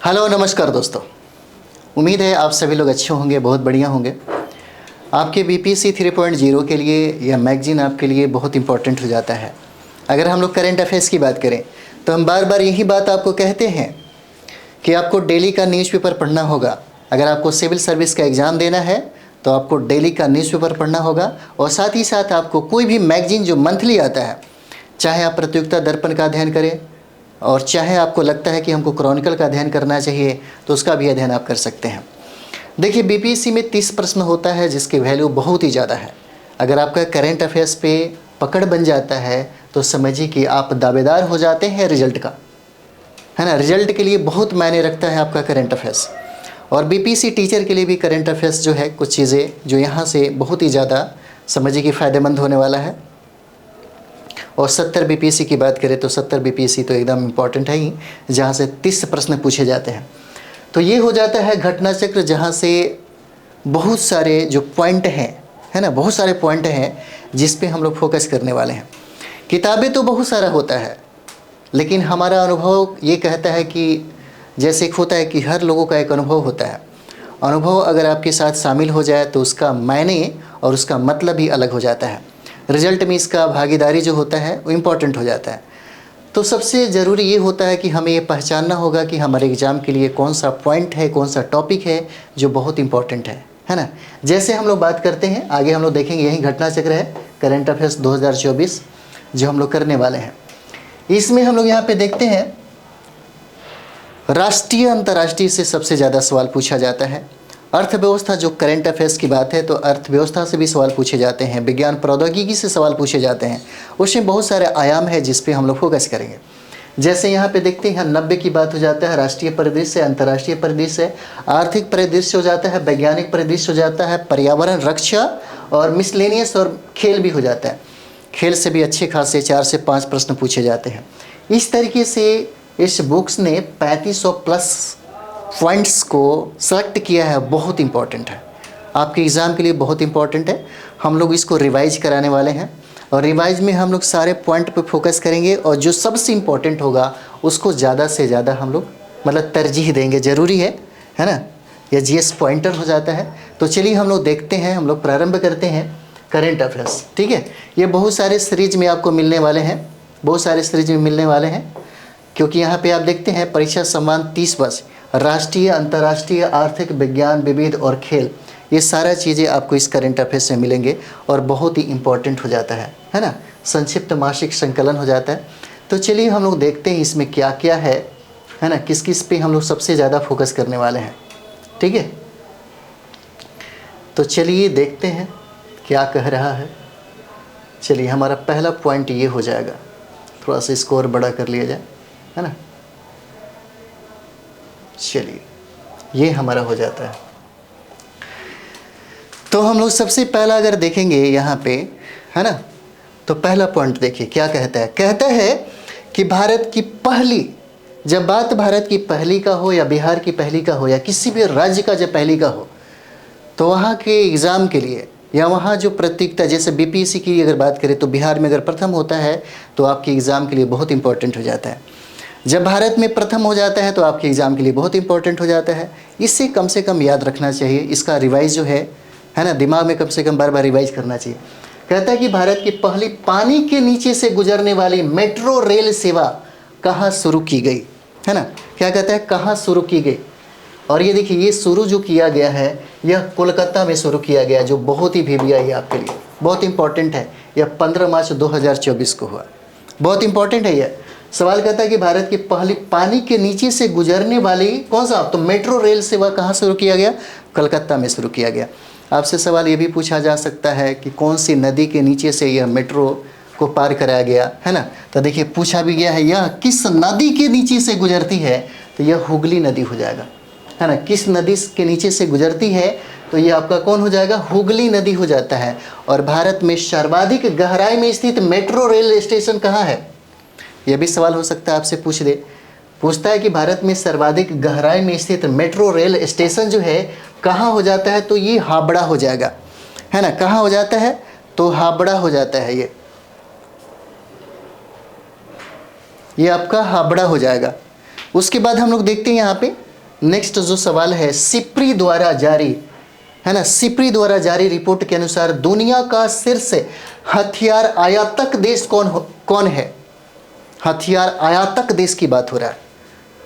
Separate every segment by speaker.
Speaker 1: Hello नमस्कार दोस्तों। उम्मीद है आप सभी लोग अच्छे होंगे, बहुत बढ़िया होंगे। आपके बीपीएससी 3.0 के लिए यह मैगजीन आपके लिए बहुत इंपॉर्टेंट हो जाता है। अगर हम लोग करेंट अफेयर्स की बात करें तो हम बार बार यही बात आपको कहते हैं कि आपको डेली का न्यूज़पेपर पढ़ना होगा। अगर आपको सिविल सर्विस का एग्ज़ाम देना है तो आपको डेली का न्यूज़पेपर पढ़ना होगा, और साथ ही साथ आपको कोई भी मैगजीन जो मंथली आता है, चाहे आप प्रतियोगिता दर्पण का अध्ययन करें और चाहे आपको लगता है कि हमको क्रॉनिकल का अध्ययन करना चाहिए तो उसका भी अध्ययन आप कर सकते हैं। देखिए, बीपीएससी में 30 प्रश्न होता है जिसकी वैल्यू बहुत ही ज़्यादा है। अगर आपका करेंट अफेयर्स पे पकड़ बन जाता है तो समझिए कि आप दावेदार हो जाते हैं रिजल्ट का, है ना। रिजल्ट के लिए बहुत मायने रखता है आपका करेंट अफेयर्स। और बीपीएससी टीचर के लिए भी करेंट अफेयर्स जो है, कुछ चीज़ें जो यहाँ से बहुत ही ज़्यादा समझिए कि फ़ायदेमंद होने वाला है। और 70 बीपीएससी की बात करें तो 70 बीपीएससी तो एकदम इम्पॉर्टेंट है ही, जहाँ से 30 प्रश्न पूछे जाते हैं। तो ये हो जाता है घटना चक्र, जहाँ से बहुत सारे जो पॉइंट हैं, है ना, बहुत सारे पॉइंट हैं जिस पे हम लोग फोकस करने वाले हैं। किताबें तो बहुत सारा होता है, लेकिन हमारा अनुभव ये कहता है कि जैसे एक होता है कि हर लोगों का एक अनुभव होता है। अनुभव अगर आपके साथ शामिल हो जाए तो उसका मायने और उसका मतलब भी अलग हो जाता है। रिजल्ट में इसका भागीदारी जो होता है वो इम्पॉर्टेंट हो जाता है। तो सबसे ज़रूरी ये होता है कि हमें ये पहचानना होगा कि हमारे एग्ज़ाम के लिए कौन सा पॉइंट है, कौन सा टॉपिक है जो बहुत इंपॉर्टेंट है ना। जैसे हम लोग बात करते हैं, आगे हम लोग देखेंगे, यही घटना चक्र है करेंट अफेयर्स 2024 जो हम लोग करने वाले हैं। इसमें हम लोग यहाँ पे देखते हैं राष्ट्रीय अंतर्राष्ट्रीय से सबसे ज़्यादा सवाल पूछा जाता है। अर्थव्यवस्था, जो करेंट अफेयर्स की बात है तो अर्थव्यवस्था से भी सवाल पूछे जाते हैं। विज्ञान प्रौद्योगिकी से सवाल पूछे जाते हैं। उसमें बहुत सारे आयाम है जिस पे हम लोग फोकस करेंगे। जैसे यहाँ पे देखते हैं 90 की बात हो जाता है राष्ट्रीय परिदृश्य, अंतर्राष्ट्रीय परिदृश्य, आर्थिक परिदृश्य हो जाता है, वैज्ञानिक परिदृश्य हो जाता है, पर्यावरण रक्षा और मिसलेनियस और खेल भी हो जाता है। खेल से भी अच्छे खासे 4 से 5 प्रश्न पूछे जाते हैं। इस तरीके से इस बुक्स ने 3500 प्लस पॉइंट्स को सेलेक्ट किया है। बहुत इंपॉर्टेंट है, आपके एग्ज़ाम के लिए बहुत इंपॉर्टेंट है। हम लोग इसको रिवाइज कराने वाले हैं और रिवाइज में हम लोग सारे पॉइंट पे फोकस करेंगे और जो सबसे इम्पोर्टेंट होगा उसको ज़्यादा से ज़्यादा हम लोग मतलब तरजीह देंगे। ज़रूरी है ना। यह जीएस पॉइंटर हो जाता है। तो चलिए हम लोग देखते हैं, हम लोग प्रारंभ करते हैं करेंट अफेयर्स। ठीक है, ये बहुत सारे सीरीज में आपको मिलने वाले हैं, बहुत सारे सीरीज में मिलने वाले हैं, क्योंकि यहाँ पे आप देखते हैं परीक्षा सम्मान 30 वर्ष, राष्ट्रीय, अंतर्राष्ट्रीय, आर्थिक, विज्ञान, विविध और खेल, ये सारा चीज़ें आपको इस करेंट अफेयर्स में मिलेंगे और बहुत ही इम्पोर्टेंट हो जाता है ना। संक्षिप्त मासिक संकलन हो जाता है। तो चलिए हम लोग देखते हैं इसमें क्या क्या है ना, किस किस पे हम लोग सबसे ज़्यादा फोकस करने वाले हैं। ठीक है, तो चलिए देखते हैं क्या कह रहा है। चलिए, हमारा पहला पॉइंट ये हो जाएगा, थोड़ा सा स्कोर बड़ा कर लिया जाए, है ना। चलिए, ये हमारा हो जाता है। तो हम लोग सबसे पहला अगर देखेंगे यहाँ पे, है ना, तो पहला पॉइंट देखिए क्या कहता है। कहता है कि भारत की पहली, जब बात भारत की पहली का हो या बिहार की पहली का हो या किसी भी राज्य का जब पहली का हो, तो वहाँ के एग्ज़ाम के लिए या वहाँ जो प्रतियोगिता, जैसे बीपीएससी की अगर बात करें तो बिहार में अगर प्रथम होता है तो आपके एग्ज़ाम के लिए बहुत इंपॉर्टेंट हो जाता है। जब भारत में प्रथम हो जाता है तो आपके एग्ज़ाम के लिए बहुत इंपॉर्टेंट हो जाता है। इससे कम से कम याद रखना चाहिए, इसका रिवाइज जो है ना, दिमाग में कम से कम बार बार रिवाइज करना चाहिए। कहता है कि भारत की पहली पानी के नीचे से गुजरने वाली मेट्रो रेल सेवा कहाँ शुरू की गई, है ना। क्या कहता है, कहाँ शुरू की गई। और ये देखिए, ये शुरू जो किया गया है यह कोलकाता में शुरू किया गया, जो बहुत ही VVI आपके लिए बहुत इंपॉर्टेंट है। यह 15 मार्च 2024 को हुआ। बहुत इंपॉर्टेंट है यह सवाल। कहता है कि भारत की पहली पानी के नीचे से गुजरने वाली कौन सा, तो मेट्रो रेल सेवा कहाँ शुरू किया गया, कलकत्ता में शुरू किया गया। आपसे सवाल ये भी पूछा जा सकता है कि कौन सी नदी के नीचे से यह मेट्रो को पार कराया गया, है ना। तो देखिए पूछा भी गया है, यह किस नदी के नीचे से गुजरती है, तो यह हुगली नदी हो जाएगा, है ना। किस नदी के नीचे से गुजरती है, तो ये आपका कौन हो जाएगा, हुगली नदी हो जाता है। और भारत में सर्वाधिक गहराई में स्थित मेट्रो रेल स्टेशन कहाँ है, यह भी सवाल हो सकता है, आपसे पूछता है कि भारत में सर्वाधिक गहराई में स्थित मेट्रो रेल स्टेशन जो है कहाँ हो जाता है, तो ये हावड़ा हो जाएगा, है ना। कहाँ हो जाता है, तो हावड़ा हो जाता है। ये आपका हावड़ा हो जाएगा। उसके बाद हम लोग देखते हैं यहाँ पे नेक्स्ट जो सवाल है, सिप्री द्वारा जारी, है ना, सिप्री द्वारा जारी रिपोर्ट के अनुसार दुनिया का शीर्ष हथियार आयातक देश कौन है? हथियार आयातक देश की बात हो रहा है,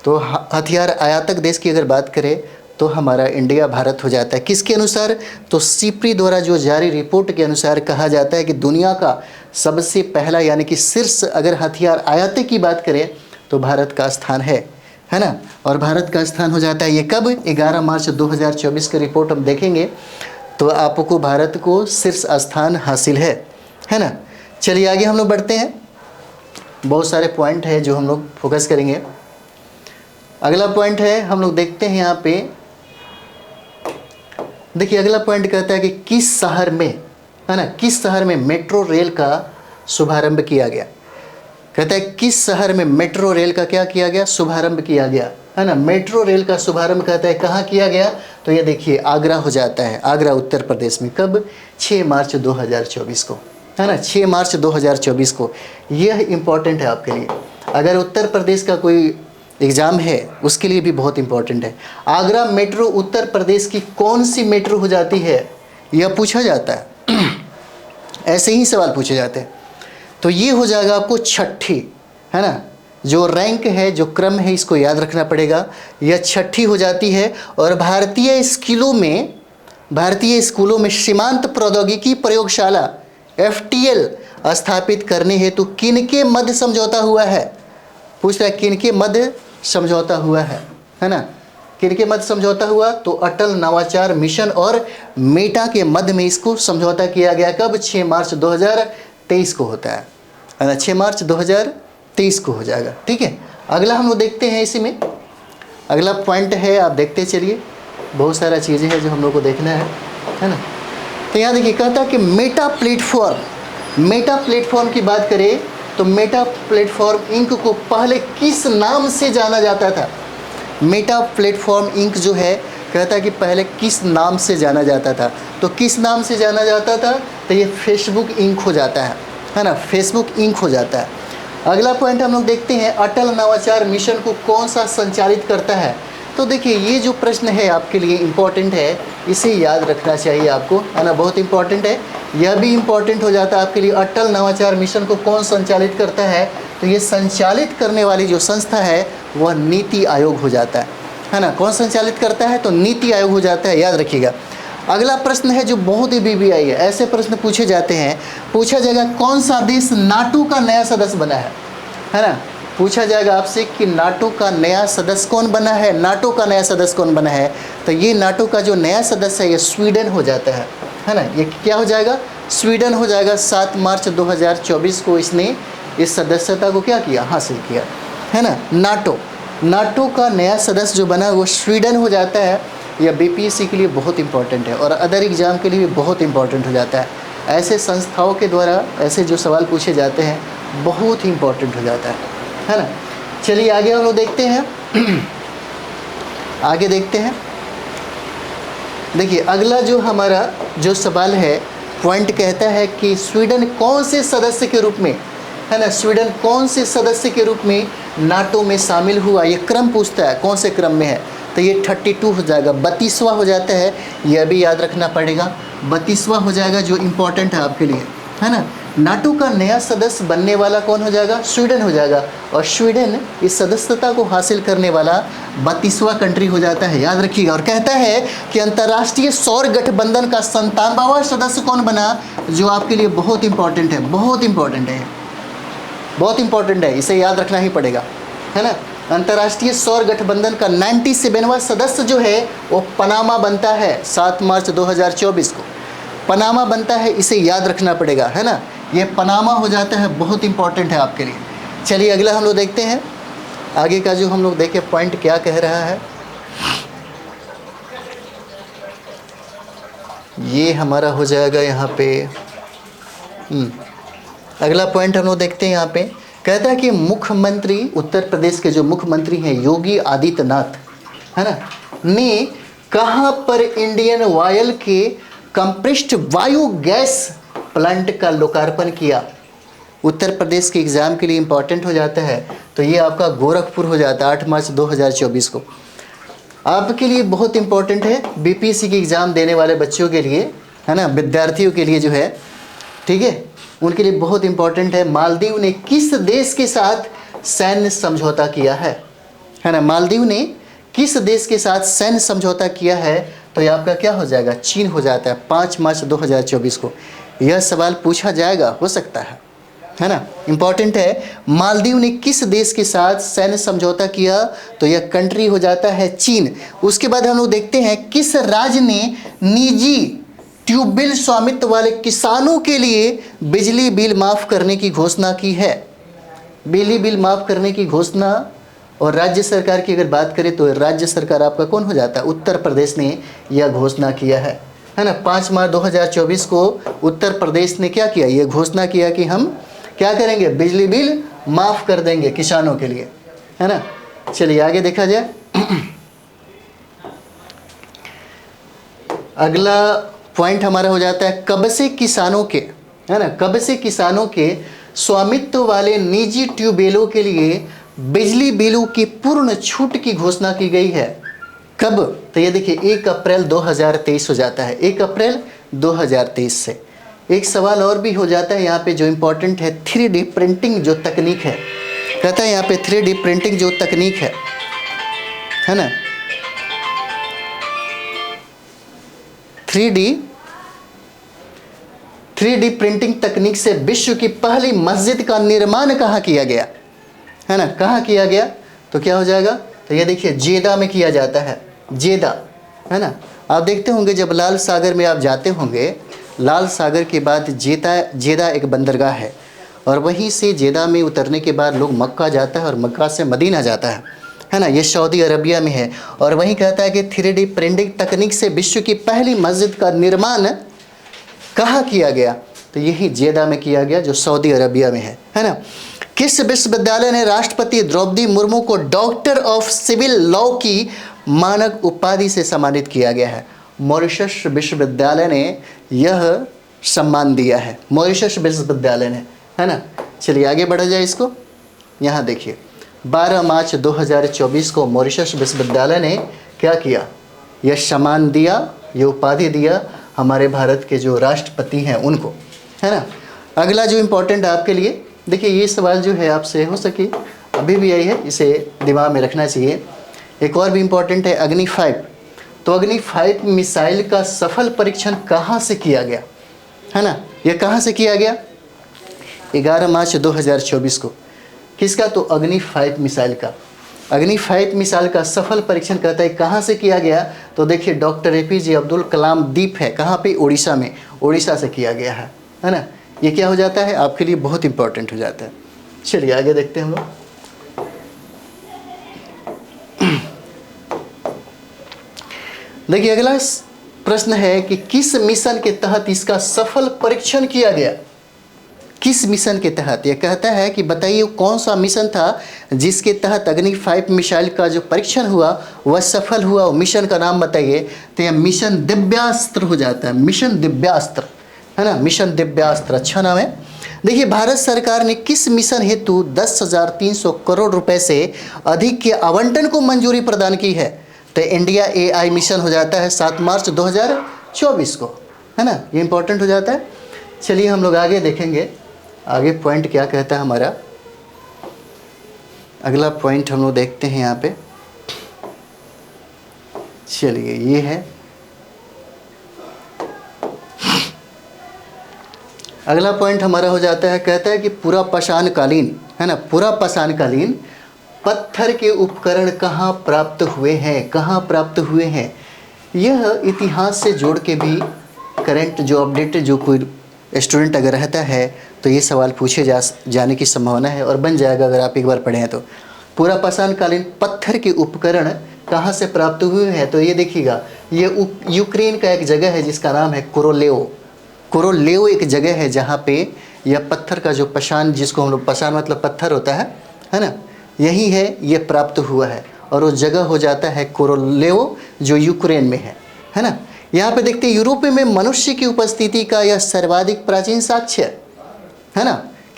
Speaker 1: तो हथियार आयातक देश की अगर बात करें तो हमारा इंडिया, भारत हो जाता है। किसके अनुसार? तो सिप्री द्वारा जो जारी रिपोर्ट के अनुसार कहा जाता है कि दुनिया का सबसे पहला यानी कि शीर्ष अगर हथियार आयात की बात करें तो भारत का स्थान है ना। और भारत का स्थान हो जाता है ये कब? 11 मार्च 2024 की रिपोर्ट हम देखेंगे तो आपको भारत को शीर्ष स्थान हासिल है ना। चलिए आगे हम लोग बढ़ते हैं, बहुत सारे पॉइंट है जो हम लोग फोकस करेंगे। अगला पॉइंट है, हम लोग देखते हैं यहाँ पे, देखिए अगला पॉइंट कहता है कि किस शहर में, है ना, किस शहर में मेट्रो रेल का शुभारंभ किया गया। कहता है किस शहर में मेट्रो रेल का क्या किया गया? शुभारंभ किया गया, है ना। मेट्रो रेल का शुभारंभ कहता है कहाँ किया गया? तो ये देखिए आगरा हो जाता है, आगरा उत्तर प्रदेश में। कब? 6 मार्च 2024 को, है ना, 6 मार्च 2024 को। यह इम्पॉर्टेंट है आपके लिए, अगर उत्तर प्रदेश का कोई एग्ज़ाम है उसके लिए भी बहुत इंपॉर्टेंट है। आगरा मेट्रो उत्तर प्रदेश की कौन सी मेट्रो हो जाती है, यह पूछा जाता है ऐसे ही सवाल पूछे जाते हैं। तो ये हो जाएगा आपको छठी, है ना, जो रैंक है, जो क्रम है, इसको याद रखना पड़ेगा। यह छठी हो जाती है। और भारतीय स्कूलों में सीमांत प्रौद्योगिकी प्रयोगशाला FTL स्थापित करने हेतु किनके मध्य समझौता हुआ है? पूछ रहा है किनके मध्य समझौता हुआ है ना। किनके मध्य समझौता हुआ? तो अटल नवाचार मिशन और मेटा के मध्य में इसको समझौता किया गया। कब? 6 मार्च 2023 को होता है ना, 6 मार्च 2023 को हो जाएगा। ठीक है, अगला हम लोग देखते हैं, इसी में अगला पॉइंट है, आप देखते चलिए, बहुत सारा चीज़ें हैं जो हम लोग को देखना है ना। तो यहाँ देखिए कहता है कि मेटा प्लेटफॉर्म की बात करें तो मेटा प्लेटफॉर्म इंक को पहले किस नाम से जाना जाता था? मेटा प्लेटफॉर्म इंक जो है, कहता है कि पहले किस नाम से जाना जाता था? तो किस नाम से जाना जाता था? तो ये फेसबुक इंक हो जाता है ना, फेसबुक इंक हो जाता है। अगला पॉइंट हम लोग देखते हैं, अटल नवाचार मिशन को कौन सा संचालित करता है? तो देखिए ये जो प्रश्न है आपके लिए इम्पॉर्टेंट है, इसे याद रखना चाहिए आपको, है ना, बहुत इम्पॉर्टेंट है। यह भी इम्पॉर्टेंट हो जाता है आपके लिए, अटल नवाचार मिशन को कौन संचालित करता है? तो ये संचालित करने वाली जो संस्था है वह नीति आयोग हो जाता है ना। कौन संचालित करता है? तो नीति आयोग हो जाता है, याद रखिएगा। अगला प्रश्न है जो बहुत ही BBI है, ऐसे प्रश्न पूछे जाते हैं, पूछा जाएगा कौन सा देश नाटो का नया सदस्य बना है ना। पूछा जाएगा आपसे कि नाटो का नया सदस्य कौन बना है, नाटो का नया सदस्य कौन बना है? तो ये नाटो का जो नया सदस्य है ये स्वीडन हो जाता है ना। ये क्या हो जाएगा? स्वीडन हो जाएगा। 7 मार्च 2024 को इसने इस सदस्यता को क्या किया? हासिल किया, है ना। नाटो का नया सदस्य जो बना वो स्वीडन हो जाता है। यह BPSC के लिए बहुत इंपॉर्टेंट है और अदर एग्ज़ाम के लिए भी बहुत इंपॉर्टेंट हो जाता है। ऐसे संस्थाओं के द्वारा ऐसे जो सवाल पूछे जाते हैं बहुत ही इंपॉर्टेंट हो जाता है ना। चलिए आगे हम लोग देखते हैं आगे देखते हैं। देखिए अगला जो हमारा जो सवाल है, पॉइंट कहता है कि स्वीडन कौन से सदस्य के रूप में, है ना, स्वीडन कौन से सदस्य के रूप में नाटो में शामिल हुआ? ये क्रम पूछता है, कौन से क्रम में है? तो ये 32 हो जाएगा, 32वां हो जाता है। यह भी याद रखना पड़ेगा, 32वां हो जाएगा, जो इम्पोर्टेंट है आपके लिए, है ना। नाटो का नया सदस्य बनने वाला कौन हो जाएगा? स्वीडन हो जाएगा। और स्वीडन इस सदस्यता को हासिल करने वाला 32वां कंट्री हो जाता है, याद रखिएगा। और कहता है कि अंतर्राष्ट्रीय सौर गठबंधन का 97वां सदस्य कौन बना, जो आपके लिए बहुत इंपॉर्टेंट है, बहुत इंपॉर्टेंट है, बहुत इंपॉर्टेंट है, इसे याद रखना ही पड़ेगा, है ना। अंतर्राष्ट्रीय सौर गठबंधन का 97वां सदस्य जो है वो पनामा बनता है। 7 मार्च 2024 को पनामा बनता है, इसे याद रखना पड़ेगा, है ना। ये पनामा हो जाता है, बहुत इंपॉर्टेंट है आपके लिए। चलिए अगला हम लोग देखते हैं, आगे का जो हम लोग देखें पॉइंट क्या कह रहा है। ये हमारा हो जाएगा यहाँ पे अगला पॉइंट हम लोग देखते हैं। यहाँ पे कहता है कि मुख्यमंत्री, उत्तर प्रदेश के जो मुख्यमंत्री हैं योगी आदित्यनाथ, है ना, ने कहाँ पर इंडियन ऑयल के कंप्रेस्ड वायु गैस प्लांट का लोकार्पण किया? उत्तर प्रदेश के एग्ज़ाम के लिए इम्पॉर्टेंट हो जाता है। तो ये आपका गोरखपुर हो जाता है, 8 मार्च 2024 को। आपके लिए बहुत इंपॉर्टेंट है, बीपीएससी की एग्ज़ाम देने वाले बच्चों के लिए, है ना, विद्यार्थियों के लिए जो है, ठीक है, उनके लिए बहुत इंपॉर्टेंट है। मालदीव ने किस देश के साथ सैन्य समझौता किया है ना, मालदीव ने किस देश के साथ सैन्य समझौता किया है? तो ये आपका क्या हो जाएगा? चीन हो जाता है। 5 मार्च 2024 को यह सवाल पूछा जाएगा, हो सकता है ना, इंपॉर्टेंट है। मालदीव ने किस देश के साथ सैन्य समझौता किया? तो यह कंट्री हो जाता है चीन। उसके बाद हम लोग देखते हैं किस राज्य ने निजी ट्यूबवेल स्वामित्व वाले किसानों के लिए बिजली बिल माफ़ करने की घोषणा की है? बिजली बिल माफ़ करने की घोषणा, और राज्य सरकार की अगर बात करें तो राज्य सरकार आपका कौन हो जाता है? उत्तर प्रदेश ने यह घोषणा किया है ना। 5 मार्च 2024 को उत्तर प्रदेश ने क्या किया? ये घोषणा किया कि हम क्या करेंगे? बिजली बिल माफ़ कर देंगे किसानों के लिए, है ना। चलिए आगे देखा जाए। अगला पॉइंट हमारा हो जाता है कब से किसानों के, है ना, कब से किसानों के स्वामित्व वाले निजी ट्यूबवेलों के लिए बिजली बिलों की पूर्ण छूट की घोषणा की गई है? कब? तो ये देखिए 1 अप्रैल 2023 हो जाता है, 1 अप्रैल 2023 से। एक सवाल और भी हो जाता है यहाँ पे जो इम्पोर्टेंट है, 3D प्रिंटिंग जो तकनीक है, कहता है यहाँ पे 3D प्रिंटिंग जो तकनीक है ना, 3D प्रिंटिंग तकनीक से विश्व की पहली मस्जिद का निर्माण कहाँ किया गया, है ना, कहाँ किया गया? तो क्या हो जाएगा? तो ये देखिए जेदा में किया जाता है, जेदा, है ना। आप देखते होंगे जब लाल सागर में आप जाते होंगे, लाल सागर के बाद जेदा एक बंदरगाह है, और वहीं से जेदा में उतरने के बाद लोग मक्का जाता है और मक्का से मदीना जाता है ना। ये सऊदी अरबिया में है, और वहीं कहता है कि 3D प्रिंटिंग तकनीक से विश्व की पहली मस्जिद का निर्माण कहाँ किया गया? तो यही जेदा में किया गया जो सऊदी अरबिया में है ना। किस विश्वविद्यालय ने राष्ट्रपति द्रौपदी मुर्मू को डॉक्टर ऑफ सिविल लॉ की मानक उपाधि से सम्मानित किया गया है? मॉरिशस विश्वविद्यालय ने यह सम्मान दिया है, मॉरिशस विश्वविद्यालय ने, है ना। चलिए आगे बढ़ा जाए इसको। यहाँ देखिए 12 मार्च 2024 को मॉरिशस विश्वविद्यालय ने क्या किया? यह सम्मान दिया, यह उपाधि दिया हमारे भारत के जो राष्ट्रपति हैं उनको, है ना। अगला जो इम्पोर्टेंट है आपके लिए, देखिए ये सवाल जो है आपसे हो सके अभी भी यही है, इसे दिमाग में रखना चाहिए। एक और भी इम्पोर्टेंट है अग्नि 5। तो अग्नि 5 मिसाइल का सफल परीक्षण कहाँ से किया गया, है ना? यह कहाँ से किया गया? 11 मार्च 2024 को। किसका? तो अग्नि 5 मिसाइल का। अग्नि 5 मिसाइल का सफल परीक्षण कहता है कहाँ से किया गया? तो देखिए डॉक्टर APJ अब्दुल कलाम द्वीप है, कहाँ पे? उड़ीसा में, उड़ीसा से किया गया है ना। ये क्या हो जाता है आपके लिए? बहुत इंपॉर्टेंट हो जाता है। चलिए आगे देखते हैं हम लोग। देखिए अगला प्रश्न है कि किस मिशन के तहत इसका सफल परीक्षण किया गया? किस मिशन के तहत? यह कहता है कि बताइए कौन सा मिशन था जिसके तहत अग्नि 5 मिसाइल का जो परीक्षण हुआ वह सफल हुआ। मिशन का नाम बताइए। तो यह मिशन दिव्यास्त्र हो जाता है, मिशन दिव्यास्त्र, है ना, मिशन दिव्यास्त्र, अच्छा नाम है। देखिए भारत सरकार ने किस मिशन हेतु 10,300 करोड़ रुपए से अधिक के आवंटन को मंजूरी प्रदान की है? तो इंडिया AI मिशन हो जाता है 7 मार्च 2024 को, है ना। ये इंपॉर्टेंट हो जाता है। चलिए हम लोग आगे देखेंगे, आगे पॉइंट क्या कहता है हमारा। अगला पॉइंट हम लोग देखते हैं यहाँ पे। चलिए ये है अगला पॉइंट हमारा हो जाता है, कहता है कि पूरा पाषाणकालीन, है ना, पूरा पाषाणकालीन पत्थर के उपकरण कहाँ प्राप्त हुए हैं? कहाँ प्राप्त हुए हैं? यह इतिहास से जोड़ के भी करंट जो अपडेटेड जो कोई स्टूडेंट अगर रहता है तो ये सवाल पूछे जाने की संभावना है और बन जाएगा अगर आप एक बार पढ़ें तो। पूरा पाषाणकालीन पत्थर के उपकरण कहाँ से प्राप्त हुए हैं? तो ये देखिएगा, ये यूक्रेन का एक जगह है जिसका नाम है कोरोलेव। कोरोलेव एक जगह है जहाँ पे यह पत्थर का जो पाषाण, जिसको हम लोग पाषाण मतलब पत्थर होता है ना, यही है, ये प्राप्त हुआ है और वो जगह हो जाता है कोरोलेव जो यूक्रेन में है ना। यहाँ पे देखते हैं यूरोप में मनुष्य की उपस्थिति का यह सर्वाधिक प्राचीन साक्ष्य है ना।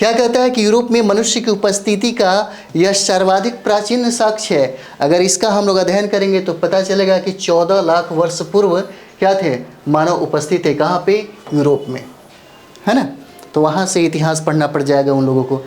Speaker 1: क्या कहता है कि यूरोप में मनुष्य की उपस्थिति का यह सर्वाधिक प्राचीन साक्ष्य है। अगर इसका हम लोग अध्ययन करेंगे तो पता चलेगा कि 14 लाख वर्ष पूर्व क्या थे, मानव उपस्थित थे। कहाँ पे? यूरोप में, है ना। तो वहाँ से इतिहास पढ़ना पड़ जाएगा उन लोगों को।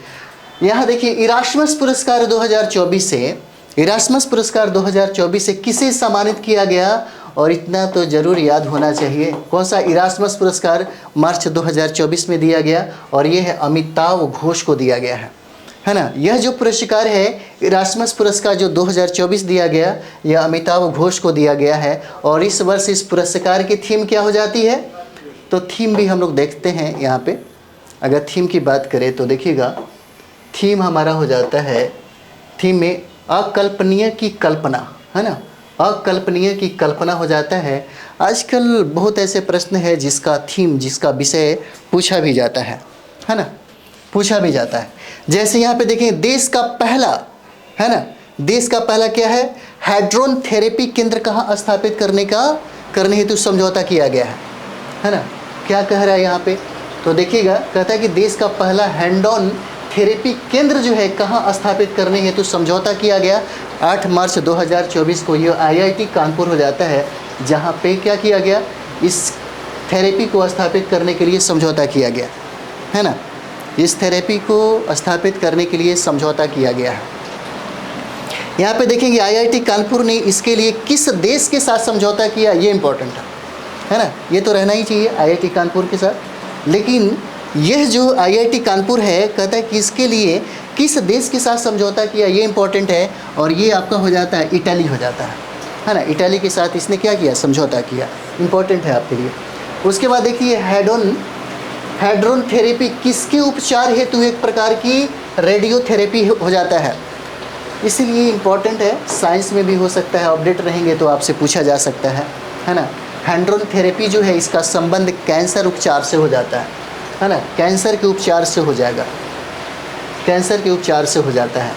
Speaker 1: यहाँ देखिए इरास्मस पुरस्कार 2024 से, इरास्मस पुरस्कार 2024 से किसे सम्मानित किया गया, और इतना तो जरूर याद होना चाहिए। कौन सा? इरास्मस पुरस्कार मार्च 2024 में दिया गया, और ये है अमिताभ घोष को दिया गया है ना। यह जो पुरस्कार है इरास्मस पुरस्कार जो 2024 दिया गया, यह अमिताभ घोष को दिया गया है। और इस वर्ष इस पुरस्कार की थीम क्या हो जाती है, तो थीम भी हम लोग देखते हैं यहाँ पे। अगर थीम की बात करें तो देखिएगा, थीम हमारा हो जाता है, थीम में अकल्पनीय की कल्पना, है ना। अकल्पनीय की कल्पना हो जाता है। आजकल बहुत ऐसे प्रश्न है जिसका थीम, जिसका विषय पूछा भी जाता है ना, पूछा भी जाता है। जैसे यहाँ पे देखें, देश का पहला, है ना, देश का पहला क्या है, हाइड्रोन थेरेपी केंद्र कहाँ स्थापित करने हेतु समझौता किया गया है ना। क्या कह रहा है यहाँ पे, तो देखिएगा, कहता है कि देश का पहला हैंडऑन थेरेपी केंद्र जो है कहाँ स्थापित करने हेतु समझौता किया गया। 8 मार्च 2024 को ये IIT कानपुर हो जाता है, जहाँ पे क्या किया गया, इस थेरेपी को स्थापित करने के लिए समझौता किया गया, है ना। इस थेरेपी को स्थापित करने के लिए समझौता किया गया है। यहाँ पे देखेंगे IIT कानपुर ने इसके लिए किस देश के साथ समझौता किया, ये इंपॉर्टेंट है ना। ये तो रहना ही चाहिए IIT कानपुर के साथ। लेकिन यह जो IIT कानपुर है, कहता है कि इसके लिए किस देश के साथ समझौता किया, ये इंपॉर्टेंट है। और ये आपका हो जाता है इटली हो जाता है ना। इटली के साथ इसने क्या किया, समझौता किया। इंपॉर्टेंट है आपके लिए। उसके बाद देखिए हाइड्रोन थेरेपी किसके उपचार हेतु एक प्रकार की रेडियोथेरेपी हो जाता है, इसीलिए इंपॉर्टेंट है। साइंस में भी हो सकता है, अपडेट रहेंगे तो आपसे पूछा जा सकता है ना। हाइड्रोन थेरेपी जो है इसका संबंध कैंसर उपचार से हो जाता है ना। कैंसर के उपचार से हो जाएगा, कैंसर के उपचार से हो जाता है,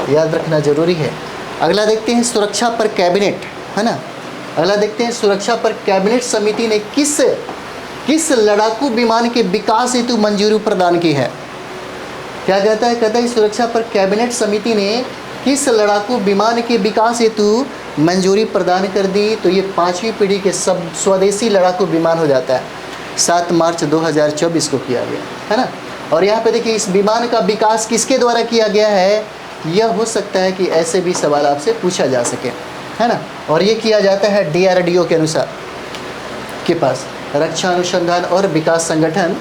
Speaker 1: याद रखना जरूरी है। अगला देखते हैं सुरक्षा पर कैबिनेट, है ना। अगला देखते हैं सुरक्षा पर कैबिनेट समिति ने किस लड़ाकू विमान के विकास हेतु मंजूरी प्रदान की है। क्या कहता है, कहता है सुरक्षा पर कैबिनेट समिति ने किस लड़ाकू विमान के विकास हेतु मंजूरी प्रदान कर दी, तो ये 5वीं पीढ़ी के सब स्वदेशी लड़ाकू विमान हो जाता है। 7 मार्च 2024 को किया गया, है ना। और यहाँ पे देखिए इस विमान का विकास किसके द्वारा किया गया है, यह हो सकता है कि ऐसे भी सवाल आपसे पूछा जा सके, है ना। और ये किया जाता है DRDO के अनुसार के पास, रक्षा अनुसंधान और विकास संगठन,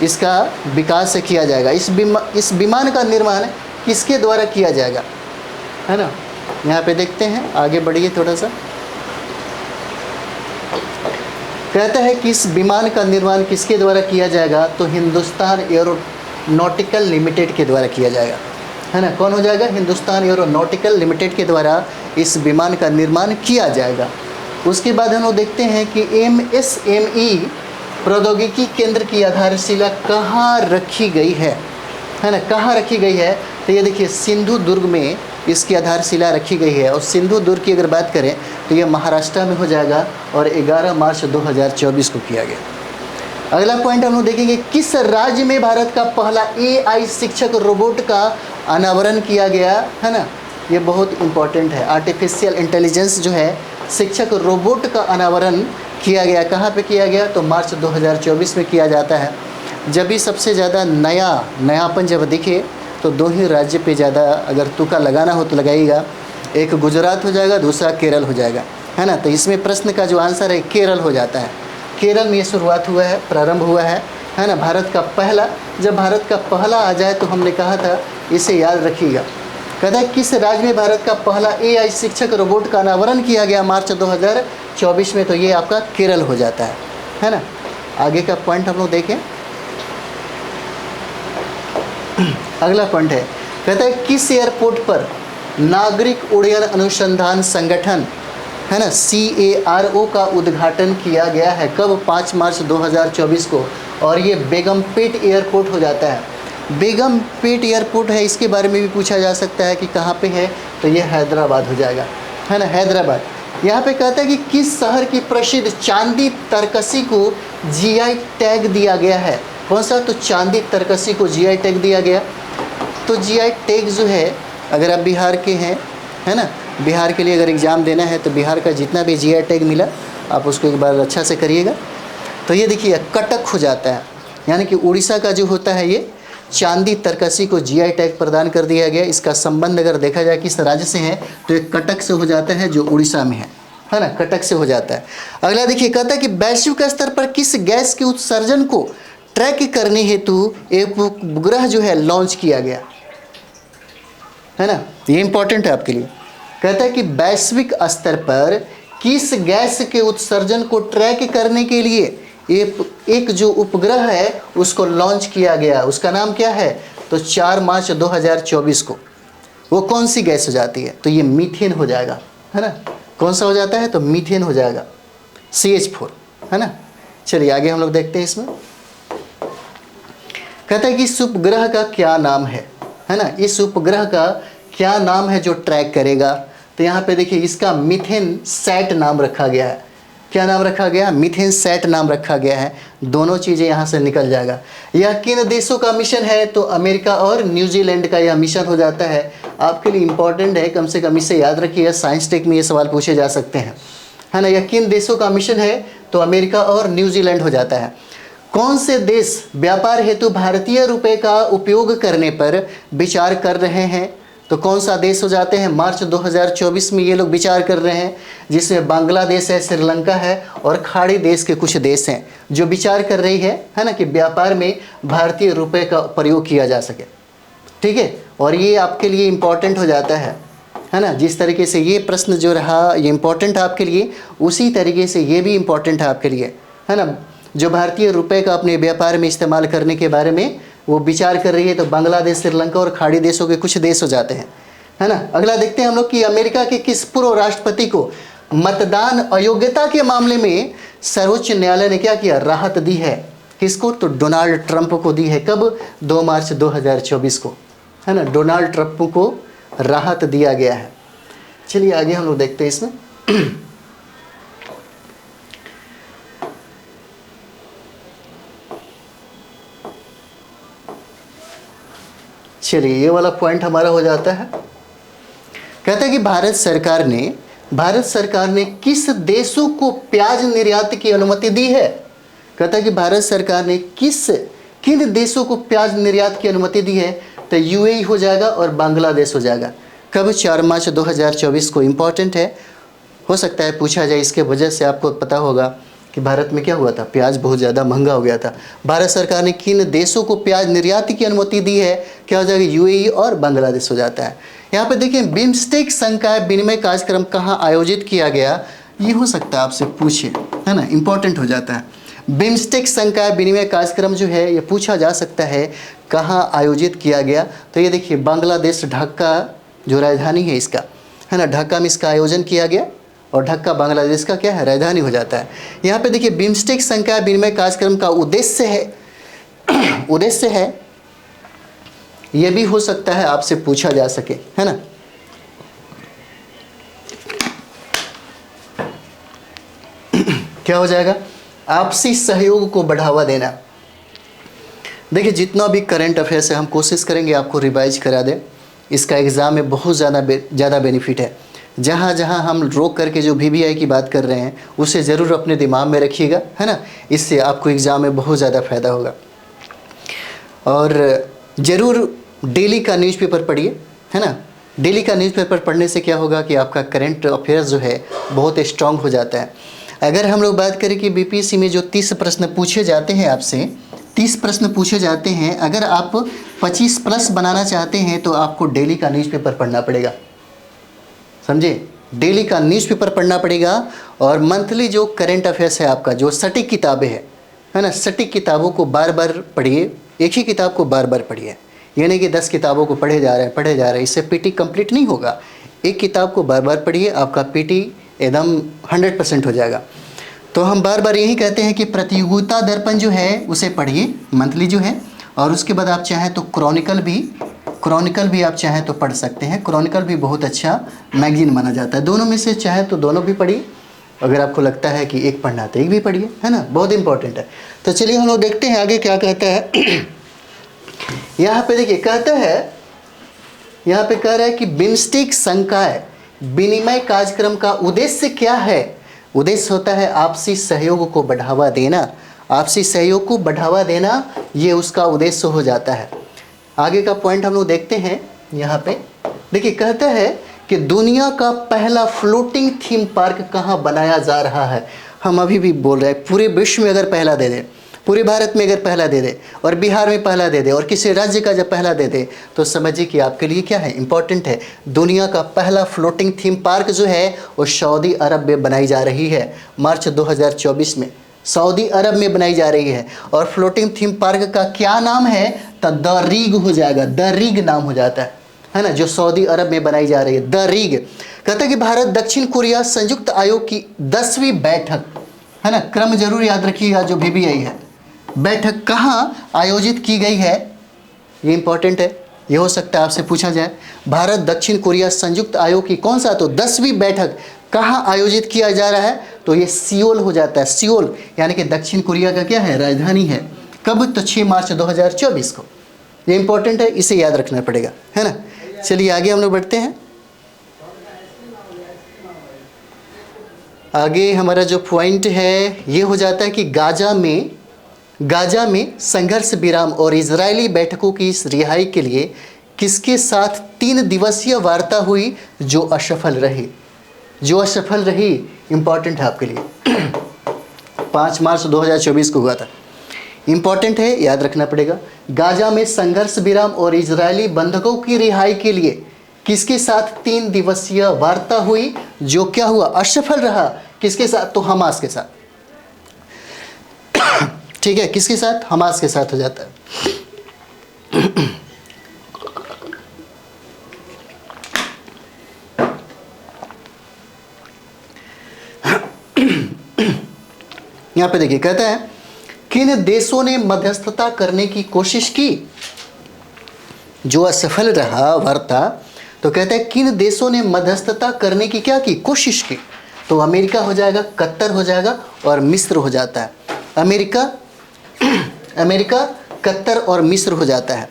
Speaker 1: इसका विकास किया जाएगा। इस विमान का निर्माण किसके द्वारा किया जाएगा, है ना। यहाँ पे देखते हैं, आगे बढ़िए थोड़ा सा। कहता है कि इस विमान का निर्माण किसके द्वारा किया जाएगा, तो हिंदुस्तान एरोनॉटिकल लिमिटेड के द्वारा किया जाएगा, है ना। कौन हो जाएगा, हिंदुस्तान एरोनॉटिकल लिमिटेड के द्वारा इस विमान का निर्माण किया जाएगा। उसके बाद हम लोग देखते हैं कि MSME प्रौद्योगिकी केंद्र की आधारशिला कहाँ रखी गई है ना, कहाँ रखी गई है, तो ये देखिए सिंधु दुर्ग में इसकी आधारशिला रखी गई है। और सिंधु दुर्ग की अगर बात करें तो ये महाराष्ट्र में हो जाएगा, और 11 मार्च 2024 को किया गया। अगला पॉइंट हम लोग देखेंगे, किस राज्य में भारत का पहला AI शिक्षक रोबोट का अनावरण किया गया, है ना। ये बहुत इंपॉर्टेंट है। आर्टिफिशियल इंटेलिजेंस जो है शिक्षक रोबोट का अनावरण किया गया, कहाँ पे किया गया, तो मार्च 2024 में किया जाता है। जब भी सबसे ज़्यादा नयापन जब दिखे तो 2 ही राज्य पे ज़्यादा अगर तुक्का लगाना हो तो लगाइएगा, एक गुजरात हो जाएगा, दूसरा केरल हो जाएगा, है ना। तो इसमें प्रश्न का जो आंसर है केरल हो जाता है। केरल में ये शुरुआत हुआ है, प्रारंभ हुआ है ना। भारत का पहला, जब भारत का पहला आ जाए तो हमने कहा था इसे याद रखिएगा। कहता है किस राज्य में भारत का पहला AI शिक्षक रोबोट का अनावरण किया गया मार्च 2024 में, तो ये आपका केरल हो जाता है ना। आगे का पॉइंट हम लोग देखें। अगला पॉइंट है, कहता है किस एयरपोर्ट पर नागरिक उड्डयन अनुसंधान संगठन, है ना, CARO का उद्घाटन किया गया है, कब, 5 मार्च 2024 को। और ये बेगमपेट एयरपोर्ट हो जाता है। बेगमपेट एयरपोर्ट है, इसके बारे में भी पूछा जा सकता है कि कहाँ पे है, तो ये हैदराबाद हो जाएगा, है ना, हैदराबाद। यहाँ पे कहता है कि किस शहर की प्रसिद्ध चांदी तरकसी को GI टैग दिया गया है। कौन सा? तो चांदी तरकसी को जीआई टैग दिया गया। तो जीआई टैग जो है, अगर आप बिहार के हैं, है ना, बिहार के लिए अगर एग्ज़ाम देना है तो बिहार का जितना भी जीआई टैग मिला आप उसको एक बार अच्छा से करिएगा। तो ये देखिए कटक हो जाता है, यानी कि उड़ीसा का जो होता है ये चांदी तरकसी को जीआई टैग प्रदान कर दिया गया। इसका संबंध अगर देखा जाए किस राज्य से है तो एक कटक से हो जाता है जो उड़ीसा में है ना, कटक से हो जाता है। अगला देखिए कहता है कि वैश्विक स्तर पर किस गैस के उत्सर्जन को ट्रैक करने हेतु एक उपग्रह जो है लॉन्च किया गया, है ना, ये इंपॉर्टेंट है आपके लिए। कहता है कि वैश्विक स्तर पर किस गैस के उत्सर्जन को ट्रैक करने के लिए एक जो उपग्रह है उसको लॉन्च किया गया, उसका नाम क्या है? तो 4 मार्च 2024 को। वो कौन सी गैस हो जाती है? तो ये मीथेन हो जाएगा, है ना। कौन सा हो जाता है? तो मीथेन हो जाएगा, CH4, है ना। चलिए आगे हम लोग देखते हैं इसमें। कहता है कि इस उपग्रह का क्या नाम है ना, इस उपग्रह का क्या नाम है जो ट्रैक करेगा? तो यहाँ पे देखिए इसका मीथेन सैट नाम रखा गया है। क्या नाम रखा गया? मीथेन सैट नाम रखा गया है। दोनों चीज़ें यहाँ से निकल जाएगा। यह किन देशों का मिशन है? तो अमेरिका और न्यूजीलैंड का यह मिशन हो जाता है। आपके लिए इंपॉर्टेंट है, कम से कम इसे याद रखिए, साइंस टेक में ये सवाल पूछे जा सकते हैं, है ना। यह किन देशों का मिशन है? तो अमेरिका और न्यूजीलैंड हो जाता है। कौन से देश व्यापार हेतु भारतीय रुपये का उपयोग करने पर विचार कर रहे हैं? तो कौन सा देश हो जाते हैं? मार्च 2024 में ये लोग विचार कर रहे हैं, जिसमें बांग्लादेश है, श्रीलंका है और खाड़ी देश के कुछ देश हैं जो विचार कर रही है ना, कि व्यापार में भारतीय रुपये का प्रयोग किया जा सके। ठीक है, और ये आपके लिए इम्पॉर्टेंट हो जाता है ना। जिस तरीके से ये प्रश्न जो रहा ये इम्पॉर्टेंट है आपके लिए, उसी तरीके से ये भी इम्पॉर्टेंट है आपके लिए, है ना। जो भारतीय रुपये का अपने व्यापार में इस्तेमाल करने के बारे में वो विचार कर रही है, तो बांग्लादेश, श्रीलंका और खाड़ी देशों के कुछ देश हो जाते हैं, है ना। अगला देखते हैं हम लोग कि अमेरिका के किस पूर्व राष्ट्रपति को मतदान अयोग्यता के मामले में सर्वोच्च न्यायालय ने क्या किया? राहत दी है। किसको? तो डोनाल्ड ट्रंप को दी है। कब? 2 मार्च 2024 को, है ना। डोनाल्ड ट्रंप को राहत दिया गया है। चलिए आगे हम लोग देखते हैं इसमें। चलिए ये वाला पॉइंट हमारा हो जाता है। कहता है कि भारत सरकार ने किस देशों को प्याज निर्यात की अनुमति दी है? कहता है कि भारत सरकार ने किन देशों को प्याज निर्यात की अनुमति दी है? तो यूएई हो जाएगा और बांग्लादेश हो जाएगा। कब? 4 मार्च 2024 को। इम्पॉर्टेंट है, हो सकता है पूछा जाए, इसके वजह से आपको पता होगा कि भारत में क्या हुआ था, प्याज बहुत ज़्यादा महंगा हो गया था। भारत सरकार ने किन देशों को प्याज निर्यात की अनुमति दी है? क्या हो जाएगा? यूएई और बांग्लादेश हो जाता है। यहाँ पे देखिए बिम्स्टेक संकाय विनिमय कार्यक्रम कहाँ आयोजित किया गया, ये हो सकता है आपसे पूछे, है ना, इंपॉर्टेंट हो जाता है। बिम्स्टेक संकाय विनिमय कार्यक्रम जो है ये पूछा जा सकता है कहाँ आयोजित किया गया। तो ये देखिए बांग्लादेश ढाका जो राजधानी है इसका, है ना, ढाका में इसका आयोजन किया गया और ढाका बांग्लादेश का क्या है? राजधानी हो जाता है। यहाँ पे देखिए बिम्स्टेक संकाय विनिमय कार्यक्रम का उद्देश्य है ये भी हो सकता है आपसे पूछा जा सके, है ना। क्या हो जाएगा? आपसी सहयोग को बढ़ावा देना। देखिए जितना भी करंट अफेयर्स है हम कोशिश करेंगे आपको रिवाइज करा दें। इसका एग्ज़ाम में बहुत ज़्यादा बेनिफिट है। जहाँ जहाँ हम रोक करके जो VVI की बात कर रहे हैं उसे ज़रूर अपने दिमाग में रखिएगा, है ना। इससे आपको एग्ज़ाम में बहुत ज़्यादा फ़ायदा होगा। और ज़रूर डेली का न्यूज़पेपर पढ़िए, है ना। डेली का न्यूज़पेपर पढ़ने से क्या होगा कि आपका करंट अफेयर्स जो है बहुत स्ट्रांग हो जाता है। अगर हम लोग बात करें कि BPSC में जो 30 प्रश्न पूछे जाते हैं आपसे, 30 प्रश्न पूछे जाते हैं, अगर आप 25 प्लस बनाना चाहते हैं तो आपको डेली का न्यूज़पेपर पढ़ना पड़ेगा, समझे। डेली का न्यूज़पेपर पढ़ना पड़ेगा और मंथली जो करंट अफेयर्स है आपका, जो सटीक किताबें हैं, है ना, सटीक किताबों को बार बार पढ़िए। एक ही किताब को बार बार पढ़िए, ये नहीं कि 10 किताबों को पढ़े जा रहे हैं, इससे PT कंप्लीट नहीं होगा। एक किताब को बार बार पढ़िए, आपका PT एकदम 100% हो जाएगा। तो हम बार बार यही कहते हैं कि प्रतियोगिता दर्पण जो है उसे पढ़िए मंथली जो है, और उसके बाद आप चाहें तो क्रॉनिकल भी आप चाहें तो पढ़ सकते हैं। क्रॉनिकल भी बहुत अच्छा मैगजीन माना जाता है। दोनों में से चाहे तो दोनों भी पढ़िए, अगर आपको लगता है कि एक पढ़ना तो एक भी पढ़िए, है ना, बहुत इंपॉर्टेंट है। तो चलिए हम लोग देखते हैं आगे क्या कहता है। यहाँ पे देखिए कहता है, यहाँ पे कह रहा है कि बिम्स्टेक संकाय विनिमय कार्यक्रम का उद्देश्य क्या है। उद्देश्य होता है आपसी सहयोग को बढ़ावा देना, आपसी सहयोग को बढ़ावा देना, ये उसका उद्देश्य हो जाता है। आगे का पॉइंट हम लोग देखते हैं। यहाँ पे देखिए कहता है कि दुनिया का पहला फ्लोटिंग थीम पार्क कहाँ बनाया जा रहा है। हम अभी भी बोल रहे हैं पूरे विश्व में अगर पहला दे दे, पूरे भारत में अगर पहला दे दे, और बिहार में पहला दे दे, और किसी राज्य का जब पहला दे दे, तो समझिए कि आपके लिए क्या है, इंपॉर्टेंट है। दुनिया का पहला फ्लोटिंग थीम पार्क जो है वो सऊदी अरब में बनाई जा रही है। मार्च 2024 में सऊदी अरब में बनाई जा रही है। और फ्लोटिंग थीम पार्क का क्या नाम है, तो द रीग हो जाएगा, द रीग नाम हो जाता है ना, जो सऊदी अरब में बनाई जा रही है, द रीग। कहते हैं कि भारत दक्षिण कोरिया संयुक्त आयोग की 10वीं बैठक, है ना, क्रम जरूर याद रखिएगा जो VBI है, बैठक कहाँ आयोजित की गई है, ये इंपॉर्टेंट है, ये हो सकता है आपसे पूछा जाए। भारत दक्षिण कोरिया संयुक्त आयोग की कौन सा, तो 10वीं बैठक कहाँ आयोजित किया जा रहा है, तो ये सियोल हो जाता है, सियोल यानी कि दक्षिण कोरिया का क्या है, राजधानी है। कब, तो 6 मार्च 2024 को। ये इंपॉर्टेंट है, इसे याद रखना पड़ेगा, है ना। चलिए आगे हम लोग बढ़ते हैं। आगे हमारा जो पॉइंट है ये हो जाता है कि गाजा में संघर्ष विराम और इजरायली बैठकों की इस रिहाई के लिए किसके साथ 3 दिवसीय वार्ता हुई जो असफल रही। जो असफल रही इंपॉर्टेंट है आपके लिए। 5 मार्च 2024 को हुआ था, इंपॉर्टेंट है, याद रखना पड़ेगा। गाजा में संघर्ष विराम और इजरायली बंधकों की रिहाई के लिए किसके साथ 3 दिवसीय वार्ता हुई जो क्या हुआ, असफल रहा। किसके साथ, तो हमास के साथ। ठीक है, किसके साथ, हमास के साथ हो जाता है। यहां पे देखिए कहता है किन देशों ने मध्यस्थता करने की कोशिश की, जो असफल रहा वार्ता। तो कहता है किन देशों ने मध्यस्थता करने की क्या की, कोशिश की। तो अमेरिका हो जाएगा, कतर हो जाएगा और मिस्र हो जाता है। अमेरिका, कतर और मिस्र हो जाता है।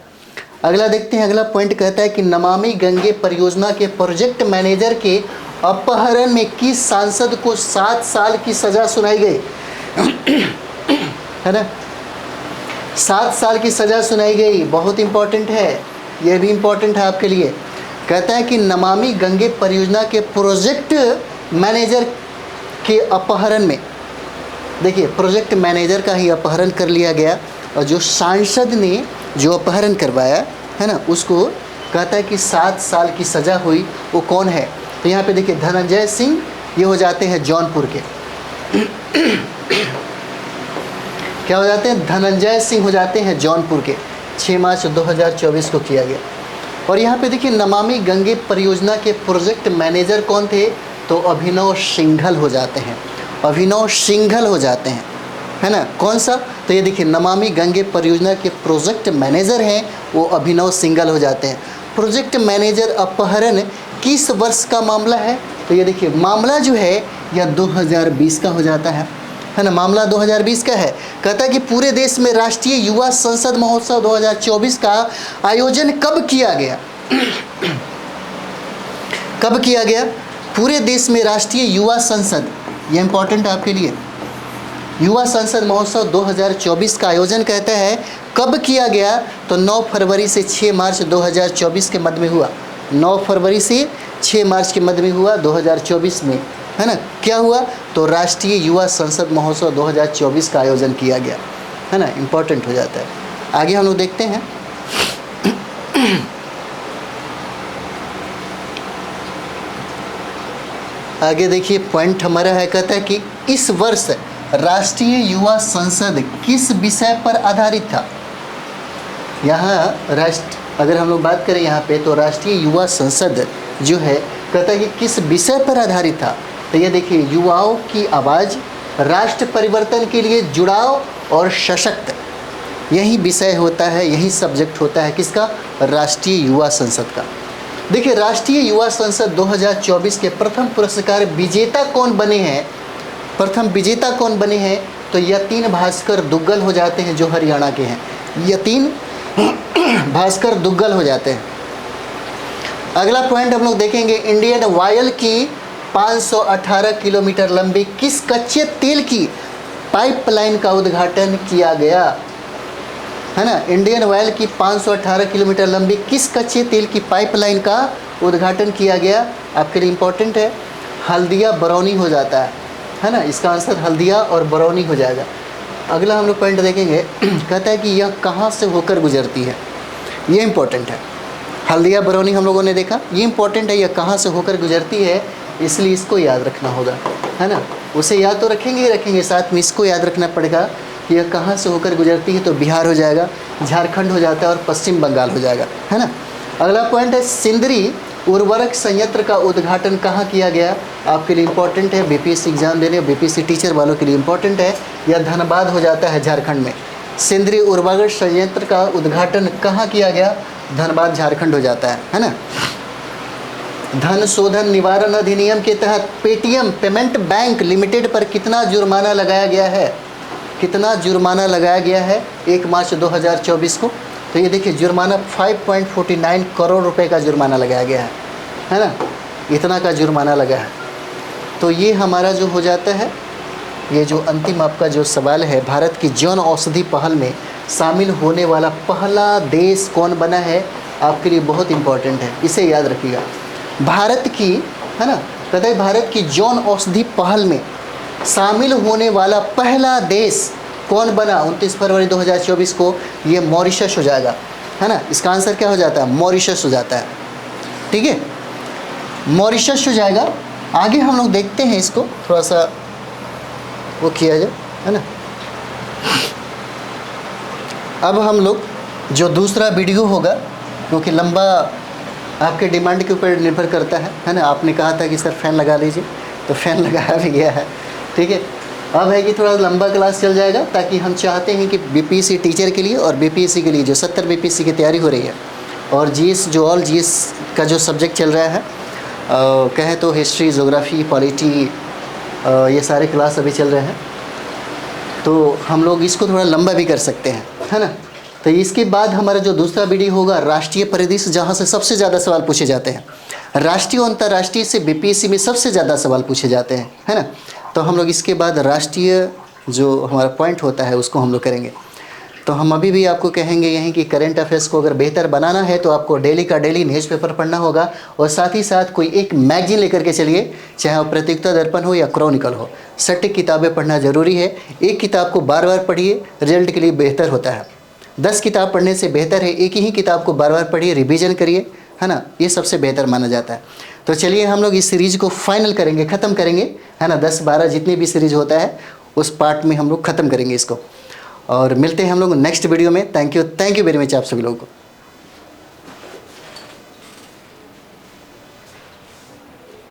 Speaker 1: अगला देखते हैं, अगला पॉइंट कहता है कि नमामि गंगे परियोजना के प्रोजेक्ट मैनेजर के अपहरण में किस सांसद को 7 साल की सजा सुनाई गई, है ना, 7 साल की सजा सुनाई गई। बहुत इंपॉर्टेंट है, यह भी इंपॉर्टेंट है आपके लिए। कहता है कि नमामि गंगे परियोजना के प्रोजेक्ट मैनेजर के अपहरण में, देखिए प्रोजेक्ट मैनेजर का ही अपहरण कर लिया गया, और जो सांसद ने जो अपहरण करवाया है ना, उसको कहता है कि 7 साल की सज़ा हुई। वो कौन है, तो यहाँ पे देखिए धनंजय सिंह, ये हो जाते हैं जौनपुर के। क्या हो जाते हैं, धनंजय सिंह हो जाते हैं जौनपुर के। 6 मार्च 2024 को किया गया। और यहाँ पे देखिए नमामि गंगे परियोजना के प्रोजेक्ट मैनेजर कौन थे, तो अभिनव सिंघल हो जाते हैं, अभिनव सिंघल हो जाते हैं, है ना। कौन सा, तो ये देखिए नमामि गंगे परियोजना के प्रोजेक्ट मैनेजर हैं वो अभिनव सिंघल हो जाते हैं। प्रोजेक्ट मैनेजर अपहरण किस वर्ष का मामला है, तो ये देखिए मामला जो है यह 2020 का हो जाता है ना, मामला 2020 का है। कहता है कि पूरे देश में राष्ट्रीय युवा संसद महोत्सव 2024 का आयोजन कब किया गया। कब किया गया, पूरे देश में राष्ट्रीय युवा संसद, ये इंपॉर्टेंट है आपके लिए। युवा संसद महोत्सव 2024 का आयोजन कहता है कब किया गया, तो 9 फरवरी से 6 मार्च 2024 के मध्य में हुआ। 9 फरवरी से 6 मार्च के मध्य में हुआ 2024 में, है ना। क्या हुआ, तो राष्ट्रीय युवा संसद महोत्सव 2024 का आयोजन किया गया, है ना, इंपॉर्टेंट हो जाता है। आगे हम लोग देखते हैं। आगे देखिए पॉइंट हमारा है, कहता है कि इस वर्ष राष्ट्रीय युवा संसद किस विषय पर आधारित था। यहाँ अगर हम लोग बात करें यहाँ पे, तो राष्ट्रीय युवा संसद जो है कहता है कि किस विषय पर आधारित था। तो ये देखिए युवाओं की आवाज़, राष्ट्र परिवर्तन के लिए जुड़ाव और सशक्त, यही विषय होता है, यही सब्जेक्ट होता है किसका, राष्ट्रीय युवा संसद का। देखिए राष्ट्रीय युवा संसद 2024 के प्रथम पुरस्कार विजेता कौन बने हैं, प्रथम विजेता कौन बने हैं? तो यतीन भास्कर दुग्गल हो जाते हैं, जो हरियाणा के हैं। यतीन भास्कर दुग्गल हो जाते हैं। अगला पॉइंट हम लोग देखेंगे, इंडियन ऑयल की 518 किलोमीटर लंबी किस कच्चे तेल की पाइपलाइन का उद्घाटन किया गया? है ना, इंडियन ऑयल की 518 किलोमीटर लंबी किस कच्चे तेल की पाइपलाइन का उद्घाटन किया गया? आपके लिए इम्पोर्टेंट है, हल्दिया बरौनी हो जाता है ना, इसका आंसर हल्दिया और बरौनी हो जाएगा। अगला हम लोग पॉइंट देखेंगे, कहता है कि यह कहाँ से होकर गुजरती है? ये इम्पोर्टेंट है। हल्दिया बरौनी हम लोगों ने देखा, ये इम्पोर्टेंट है, यह कहाँ से होकर गुजरती है, इसलिए इसको याद रखना होगा, है ना। उसे याद तो रखेंगे ही रखेंगे, साथ में इसको याद रखना पड़ेगा कि यह कहाँ से होकर गुजरती है। तो बिहार हो जाएगा, झारखंड हो जाता है और पश्चिम बंगाल हो जाएगा, है ना। अगला पॉइंट है, सिंदरी उर्वरक संयंत्र का उद्घाटन कहाँ किया गया? आपके लिए इम्पोर्टेंट है, बीपीएससी एग्जाम देने, बीपीएससी टीचर वालों के लिए इम्पोर्टेंट है। यह धनबाद हो जाता है, झारखंड में। सिंदरी उर्वरक संयंत्र का उद्घाटन कहाँ किया गया? धनबाद, झारखंड हो जाता है ना। धन शोधन निवारण अधिनियम के तहत पेटीएम पेमेंट बैंक लिमिटेड पर कितना जुर्माना लगाया गया है? कितना जुर्माना लगाया गया है 1 मार्च 2024 को? तो ये देखिए, जुर्माना 5.49 करोड़ रुपए का जुर्माना लगाया गया है ना, इतना का जुर्माना लगा है। तो ये हमारा जो हो जाता है, ये जो अंतिम आपका जो सवाल है, भारत की जन औषधि पहल में शामिल होने वाला पहला देश कौन बना है? आपके लिए बहुत इम्पोर्टेंट है, इसे याद रखिएगा। भारत की, है ना, कहते हैं भारत की जन औषधि पहल में शामिल होने वाला पहला देश कौन बना 29 फरवरी 2024 को? ये मॉरिशस हो जाएगा, है ना। इसका आंसर क्या हो जाता है? मॉरिशस हो जाता है, ठीक है, मॉरिशस हो जाएगा। आगे हम लोग देखते हैं, इसको थोड़ा सा वो किया जाए, है ना। अब हम लोग जो दूसरा वीडियो होगा, क्योंकि लंबा आपके डिमांड के ऊपर निर्भर करता है ना। आपने कहा था कि सर फ़ैन लगा लीजिए, तो फ़ैन लगाया भी गया है, ठीक है। अब है कि थोड़ा लंबा क्लास चल जाएगा, ताकि हम चाहते हैं कि बीपीएससी टीचर के लिए और बीपीएससी के लिए जो 70 बीपीएससी की तैयारी हो रही है, और जीएस जो ऑल जीएस का जो सब्जेक्ट चल रहा है, कहें तो हिस्ट्री, ज्योग्राफी, पॉलिटी, ये सारे क्लास अभी चल रहे हैं, तो हम लोग इसको थोड़ा लंबा भी कर सकते हैं, है ना। तो इसके बाद हमारा जो दूसरा वीडियो होगा, राष्ट्रीय परिदृश्य, जहाँ से सबसे ज़्यादा सवाल पूछे जाते हैं। राष्ट्रीय और अंतर्राष्ट्रीय से बीपीएससी में सबसे ज़्यादा सवाल पूछे जाते हैं, है ना। तो हम लोग इसके बाद राष्ट्रीय जो हमारा पॉइंट होता है उसको हम लोग करेंगे। तो हम अभी भी आपको कहेंगे यहीं कि करंट अफेयर्स को अगर बेहतर बनाना है तो आपको डेली का डेली न्यूज़पेपर पढ़ना होगा, और साथ ही साथ कोई एक मैगजीन लेकर के चलिए, चाहे वो प्रतियोगिता दर्पण हो या क्रॉनिकल हो। सटीक किताबें पढ़ना ज़रूरी है। एक किताब को बार बार पढ़िए, रिजल्ट के लिए बेहतर होता है। 10 किताब पढ़ने से बेहतर है एक ही किताब को बार बार पढ़िए, रिवीजन करिए, है ना, ये सबसे बेहतर माना जाता है। तो चलिए हम लोग इस सीरीज़ को फाइनल करेंगे, ख़त्म करेंगे, है ना। 10-12 जितनी भी सीरीज़ होता है उस पार्ट में हम लोग ख़त्म करेंगे इसको, और मिलते हैं हम लोग नेक्स्ट वीडियो में। थैंक यू वेरी मच आप सभी लोगों को।